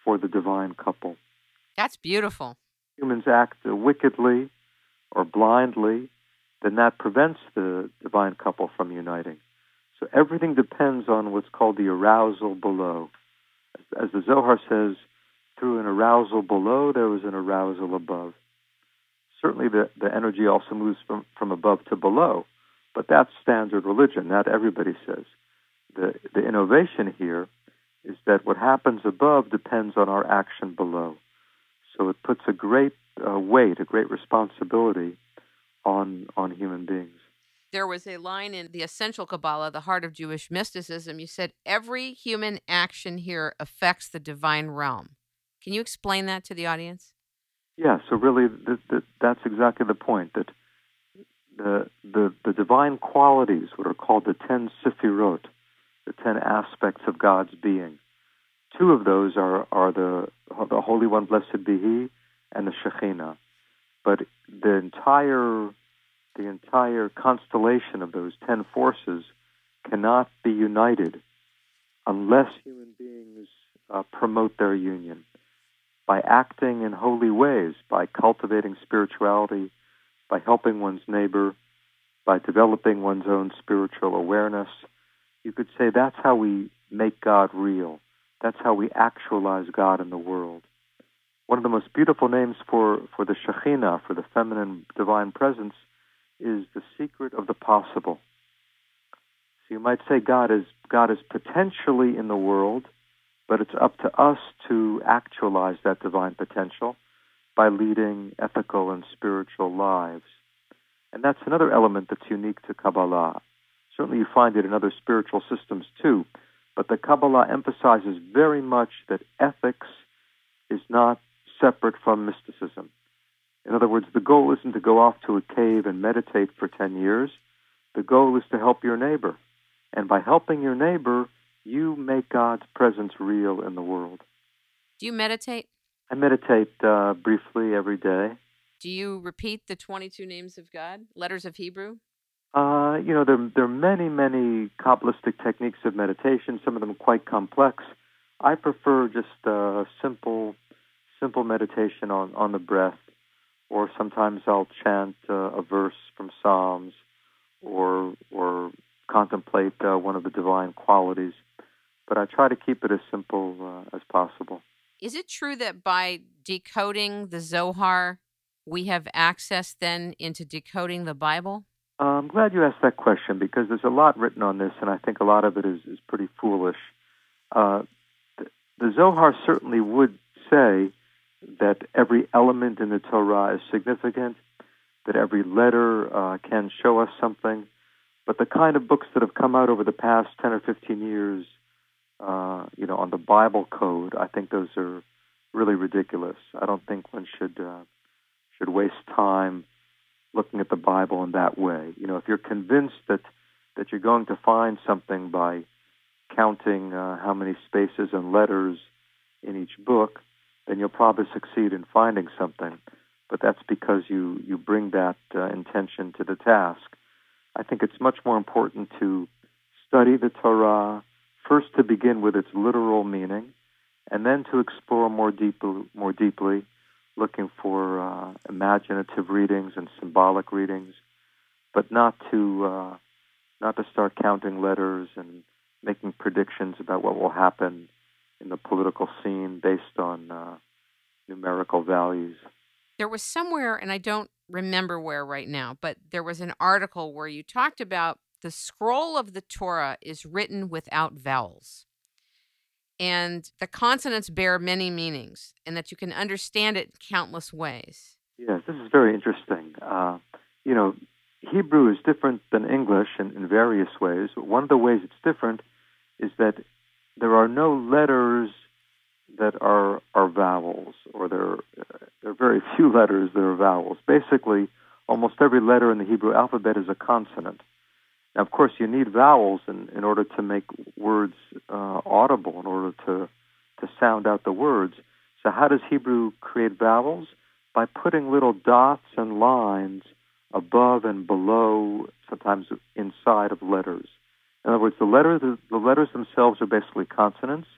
for the divine couple. That's beautiful. Humans act wickedly or blindly, then that prevents the divine couple from uniting. So everything depends on what's called the arousal below. As the Zohar says, through an arousal below, there was an arousal above. Certainly the energy also moves from above to below, but that's standard religion. Not everybody says. The innovation here is that what happens above depends on our action below. So it puts a great weight, a great responsibility on human beings. There was a line in the Essential Kabbalah, the heart of Jewish mysticism. You said, every human action here affects the divine realm. Can you explain that to the audience? Yeah, so really that's exactly the point, that the divine qualities, what are called the 10 sefirot, the 10 aspects of God's being. Two of those are the Holy One, blessed be He, and the Shekhinah. But the entire constellation of those 10 forces cannot be united unless human beings promote their union. By acting in holy ways, by cultivating spirituality, by helping one's neighbor, by developing one's own spiritual awareness, you could say that's how we make God real. That's how we actualize God in the world. One of the most beautiful names for the Shekhinah, for the feminine divine presence, is the secret of the possible. So you might say God is potentially in the world, but it's up to us to actualize that divine potential by leading ethical and spiritual lives. And that's another element that's unique to Kabbalah. Certainly you find it in other spiritual systems too, but the Kabbalah emphasizes very much that ethics is not separate from mysticism. In other words, the goal isn't to go off to a cave and meditate for 10 years. The goal is to help your neighbor. And by helping your neighbor, you make God's presence real in the world. Do you meditate? I meditate briefly every day. Do you repeat the 22 names of God, letters of Hebrew? There are many, many Kabbalistic techniques of meditation, some of them quite complex. I prefer just simple meditation on the breath, or sometimes I'll chant a verse from Psalms or contemplate one of the divine qualities. But I try to keep it as simple as possible. Is it true that by decoding the Zohar, we have access then into decoding the Bible? I'm glad you asked that question, because there's a lot written on this, and I think a lot of it is pretty foolish. The Zohar certainly would say that every element in the Torah is significant, that every letter can show us something, but the kind of books that have come out over the past 10 or 15 years, on the Bible code, I think those are really ridiculous. I don't think one should waste time looking at the Bible in that way. If you're convinced that you're going to find something by counting how many spaces and letters in each book, then you'll probably succeed in finding something. But that's because you bring that intention to the task. I think it's much more important to study the Torah, first to begin with its literal meaning, and then to explore more deeply, looking for imaginative readings and symbolic readings, but not to start counting letters and making predictions about what will happen in the political scene based on numerical values. There was somewhere, and I don't remember where right now, but there was an article where you talked about the scroll of the Torah is written without vowels, and the consonants bear many meanings, and that you can understand it in countless ways. Yes, this is very interesting. Hebrew is different than English in various ways. One of the ways it's different is that there are no letters that are vowels, or there are very few letters that are vowels. Basically, almost every letter in the Hebrew alphabet is a consonant. Now, of course, you need vowels in order to make words audible, in order to sound out the words. So how does Hebrew create vowels? By putting little dots and lines above and below, sometimes inside of letters. In other words, the letters themselves are basically consonants,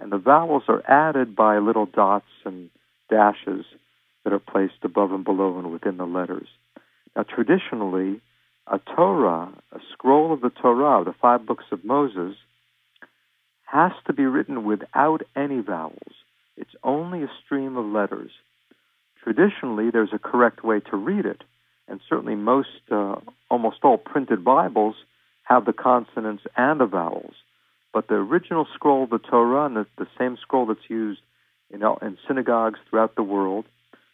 and the vowels are added by little dots and dashes that are placed above and below and within the letters. Now, traditionally, a Torah, a scroll of the Torah, the 5 books of Moses, has to be written without any vowels. It's only a stream of letters. Traditionally, there's a correct way to read it, and certainly almost all printed Bibles have the consonants and the vowels. But the original scroll of the Torah, and the same scroll that's used in synagogues throughout the world,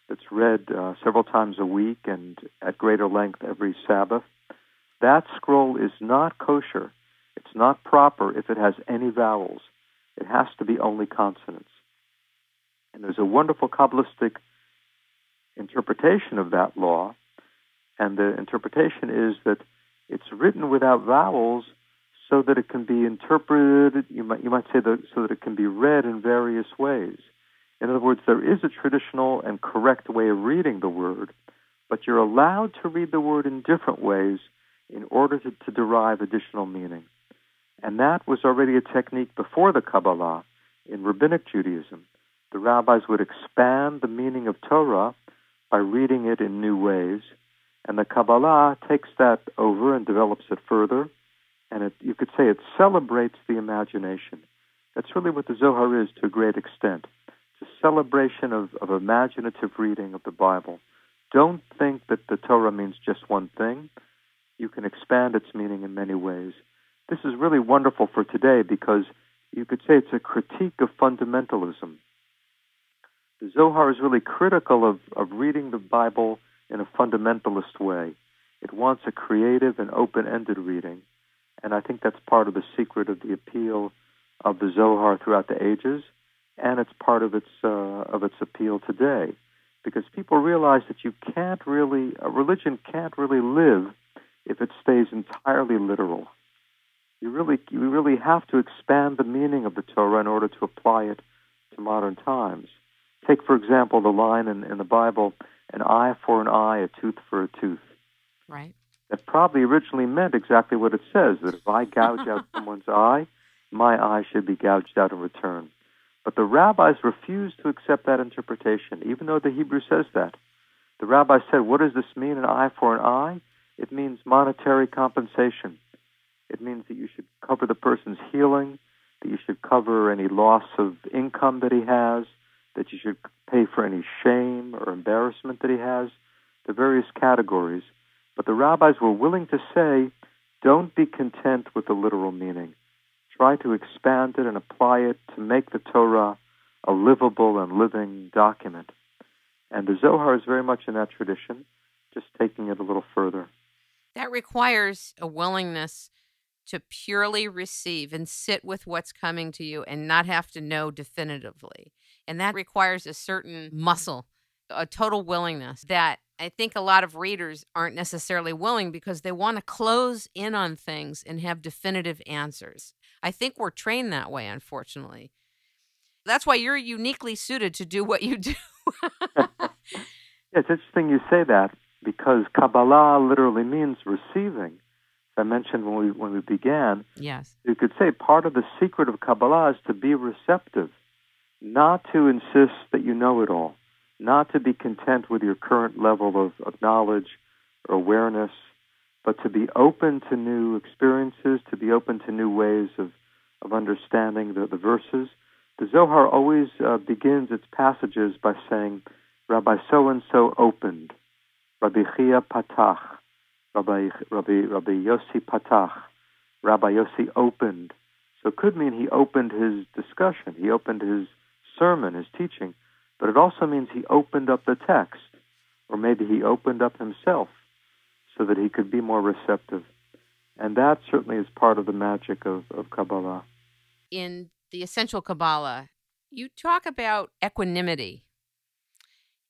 that's read several times a week and at greater length every Sabbath, that scroll is not kosher. It's not proper if it has any vowels. It has to be only consonants. And there's a wonderful Kabbalistic interpretation of that law, and the interpretation is that it's written without vowels so that it can be interpreted, you might say, so that it can be read in various ways. In other words, there is a traditional and correct way of reading the word, but you're allowed to read the word in different ways in order to derive additional meaning. And that was already a technique before the Kabbalah in Rabbinic Judaism. The rabbis would expand the meaning of Torah by reading it in new ways, and the Kabbalah takes that over and develops it further, and you could say it celebrates the imagination. That's really what the Zohar is to a great extent. It's a celebration of imaginative reading of the Bible. Don't think that the Torah means just one thing. You can expand its meaning in many ways. This is really wonderful for today because you could say it's a critique of fundamentalism. The Zohar is really critical of reading the Bible in a fundamentalist way. It wants a creative and open-ended reading, and I think that's part of the secret of the appeal of the Zohar throughout the ages, and it's part of its appeal today, because people realize that a religion can't really live if it stays entirely literal. You really have to expand the meaning of the Torah in order to apply it to modern times. Take, for example, the line in the Bible, an eye for an eye, a tooth for a tooth. Right. That probably originally meant exactly what it says, that if I gouge out someone's eye, my eye should be gouged out in return. But the rabbis refused to accept that interpretation, even though the Hebrew says that. The rabbis said, what does this mean, an eye for an eye? It means monetary compensation. It means that you should cover the person's healing, that you should cover any loss of income that he has, that you should pay for any shame or embarrassment that he has, the various categories. But the rabbis were willing to say, don't be content with the literal meaning. Try to expand it and apply it to make the Torah a livable and living document. And the Zohar is very much in that tradition, just taking it a little further. That requires a willingness to purely receive and sit with what's coming to you and not have to know definitively. And that requires a certain muscle, a total willingness that I think a lot of readers aren't necessarily willing because they want to close in on things and have definitive answers. I think we're trained that way, unfortunately. That's why you're uniquely suited to do what you do. It's interesting you say that because Kabbalah literally means receiving. I mentioned when we began, yes, you could say part of the secret of Kabbalah is to be receptive, not to insist that you know it all, not to be content with your current level of knowledge or awareness, but to be open to new experiences, to be open to new ways of understanding the verses. The Zohar always begins its passages by saying, Rabbi so-and-so opened, Rabbi Chia patach, Rabbi Yossi patach, Rabbi Yossi opened. So it could mean he opened his discussion, he opened his sermon, his teaching, but it also means he opened up the text, or maybe he opened up himself so that he could be more receptive. And that certainly is part of the magic of Kabbalah. In the Essential Kabbalah, you talk about equanimity.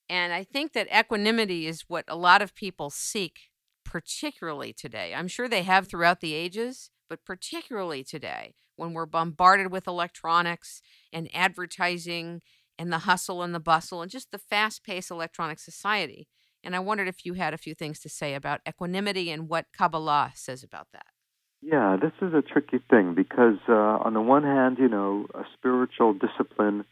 And I think that equanimity is what a lot of people seek, particularly today. I'm sure they have throughout the ages, but particularly today, when we're bombarded with electronics and advertising and the hustle and the bustle and just the fast-paced electronic society. And I wondered if you had a few things to say about equanimity and what Kabbalah says about that. Yeah, this is a tricky thing because on the one hand, a spiritual discipline